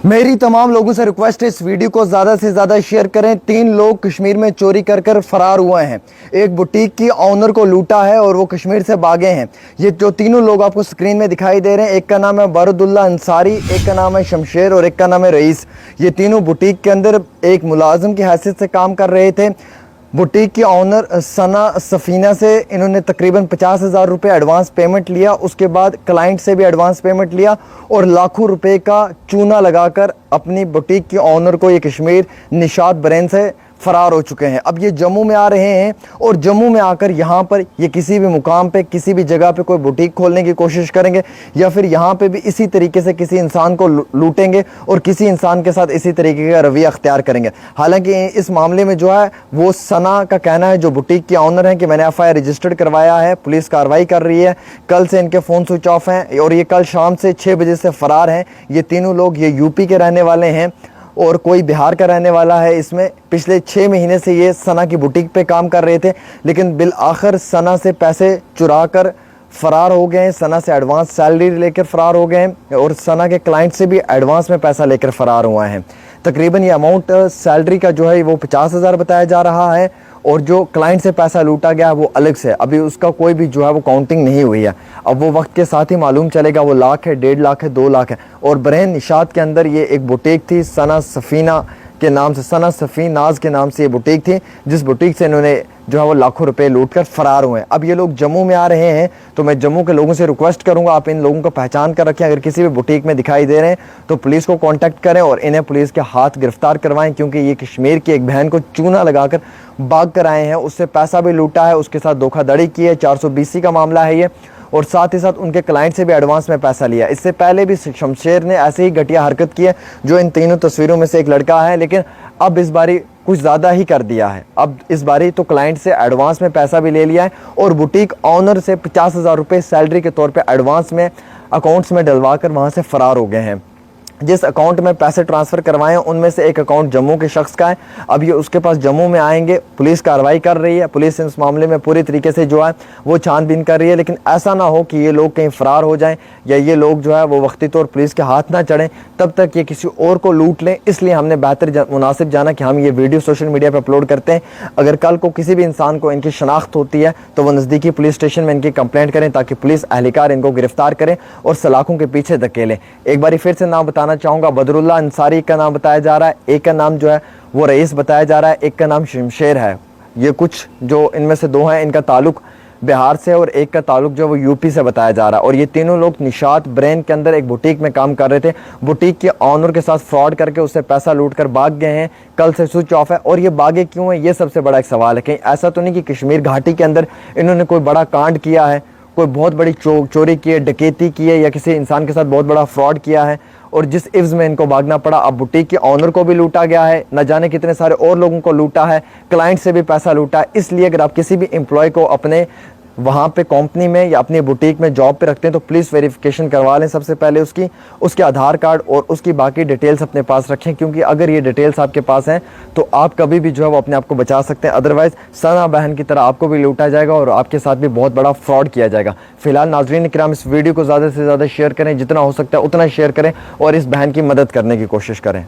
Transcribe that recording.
मेरी तमाम लोगों से रिक्वेस्ट है, इस वीडियो को ज़्यादा से ज़्यादा शेयर करें। 3 लोग कश्मीर में चोरी कर कर फरार हुए हैं। एक बुटीक की ऑनर को लूटा है और वो कश्मीर से भागे हैं। ये जो तीनों लोग आपको स्क्रीन में दिखाई दे रहे हैं, एक का नाम है बरदुल्ला अंसारी, एक का नाम है शमशेर और एक का नाम है रईस। ये तीनों बुटीक के अंदर एक मुलाजिम की हैसियत से काम कर रहे थे। बुटीक की ऑनर सना सफ़ीना से इन्होंने तकरीबन 50,000 रुपये एडवांस पेमेंट लिया। उसके बाद क्लाइंट से भी एडवांस पेमेंट लिया और लाखों रुपए का चूना लगाकर अपनी बुटीक की ऑनर को ये कश्मीर निशात ब्रांड से फ़रार हो चुके हैं। अब ये जम्मू में आ रहे हैं और जम्मू में आकर यहाँ पर ये किसी भी मुकाम पे किसी भी जगह पे कोई बुटीक खोलने की कोशिश करेंगे या फिर यहाँ पे भी इसी तरीके से किसी इंसान को लूटेंगे और किसी इंसान के साथ इसी तरीके का रवैया अख्तियार करेंगे। हालांकि इस मामले में जो है वो सना का कहना है, जो बुटीक की ऑनर है, कि मैंने FIR रजिस्टर्ड करवाया है, पुलिस कार्रवाई कर रही है। कल से इनके फ़ोन स्विच ऑफ हैं और ये कल शाम से 6 बजे से फ़रार हैं। ये तीनों लोग ये यूपी के रहने वाले हैं और कोई बिहार का रहने वाला है। इसमें पिछले 6 महीने से ये सना की बुटीक पे काम कर रहे थे, लेकिन बिल आखिर सना से पैसे चुरा कर फ़रार हो गए हैं। सना से एडवांस सैलरी लेकर फ़रार हो गए हैं और सना के क्लाइंट से भी एडवांस में पैसा लेकर फ़रार हुए हैं। तकरीबन ये अमाउंट सैलरी का जो है वो 50,000 बताया जा रहा है और जो क्लाइंट से पैसा लूटा गया वो अलग से, अभी उसका कोई भी जो है वो काउंटिंग नहीं हुई है। अब वो वक्त के साथ ही मालूम चलेगा वो लाख है, 1.5 लाख है, 2 लाख है। और ब्रांड निशात के अंदर ये एक बुटीक थी सना सफ़ीना के नाम से, सना सफ़ीन नाज के नाम से ये बुटीक थी, जिस बुटीक से इन्होंने जो है वो लाखों रुपए लूट कर फ़रार हुए हैं। अब ये लोग जम्मू में आ रहे हैं, तो मैं जम्मू के लोगों से रिक्वेस्ट करूंगा आप इन लोगों को पहचान कर रखें। अगर किसी भी बुटीक में दिखाई दे रहे हैं तो पुलिस को कांटेक्ट करें और इन्हें पुलिस के हाथ गिरफ्तार करवाएं, क्योंकि ये कश्मीर की एक बहन को चूना लगाकर भाग कर आए हैं। उससे पैसा भी लूटा है, उसके साथ धोखाधड़ी की है, 420 का मामला है ये, और साथ ही साथ उनके क्लाइंट से भी एडवांस में पैसा लिया। इससे पहले भी शमशेर ने ऐसे ही घटिया हरकत की है, जो इन तीनों तस्वीरों में से एक लड़का है, लेकिन अब इस बारी कुछ ज़्यादा ही कर दिया है। अब इस बारी तो क्लाइंट से एडवांस में पैसा भी ले लिया है और बुटीक ऑनर से 50,000 रुपये सैलरी के तौर पे एडवांस में अकाउंट्स में डलवा कर वहाँ से फ़रार हो गए हैं। जिस अकाउंट में पैसे ट्रांसफ़र करवाए हैं उनमें से एक अकाउंट जम्मू के शख्स का है। अब ये उसके पास जम्मू में आएंगे, पुलिस कार्रवाई कर रही है, पुलिस इस मामले में पूरी तरीके से जो है वो छानबीन कर रही है। लेकिन ऐसा ना हो कि ये लोग कहीं फ़रार हो जाएं या ये लोग जो है वो वक्ती तौर पुलिस के हाथ ना चढ़ें, तब तक ये किसी और को लूट लें। इसलिए हमने बेहतर मुनासिब जाना कि हम ये वीडियो सोशल मीडिया पर अपलोड करते हैं। अगर कल को किसी भी इंसान को इनकी शनाख्त होती है तो वो नज़दीकी पुलिस स्टेशन में इनकी कंप्लेंट करें, ताकि पुलिस एहलकार इनको गिरफ्तार करें और सलाखों के पीछे धकेलें। एक बार फिर से नाम बताना चाहूँगा, बदरुल्ला अंसारी का नाम बताया जा रहा है, एक का नाम जो है वो रईस बताया जा रहा है, एक का नाम शमशेर है। ये कुछ जो इनमें से 2 हैं, इनका ताल्लुक बिहार से और एक का ताल्लुक जो वो यूपी से बताया जा रहा है। और ये तीनों लोग निशात ब्रांड के अंदर एक बुटीक में काम कर रहे थे। बुटीक के ऑनर के साथ फ्रॉड करके उससे पैसा लूट कर भाग गए हैं। कल से स्विच ऑफ है और ये भागे क्यों है, ये सबसे बड़ा एक सवाल है। कहीं ऐसा तो नहीं कि कश्मीर घाटी के अंदर इन्होंने कोई बड़ा कांड किया है, कोई बहुत बड़ी चोरी की है, डकैती की है या किसी इंसान के साथ बहुत बड़ा फ्रॉड किया है और जिस इव्ज़ में इनको भागना पड़ा। अब बुटीक के ऑनर को भी लूटा गया है, न जाने कितने सारे और लोगों को लूटा है, क्लाइंट से भी पैसा लूटा है। इसलिए अगर आप किसी भी एम्प्लॉय को अपने वहाँ पे कंपनी में या अपनी बुटीक में जॉब पे रखते हैं तो प्लीज़ वेरिफिकेशन करवा लें सबसे पहले उसके आधार कार्ड और उसकी बाकी डिटेल्स अपने पास रखें, क्योंकि अगर ये डिटेल्स आपके पास हैं तो आप कभी भी जो है वो अपने आप को बचा सकते हैं। अदरवाइज़ सना बहन की तरह आपको भी लूटा जाएगा और आपके साथ भी बहुत बड़ा फ्रॉड किया जाएगा। फिलहाल नाज़रीन किराम, इस वीडियो को ज़्यादा से ज़्यादा शेयर करें, जितना हो सकता है उतना शेयर करें और इस बहन की मदद करने की कोशिश करें।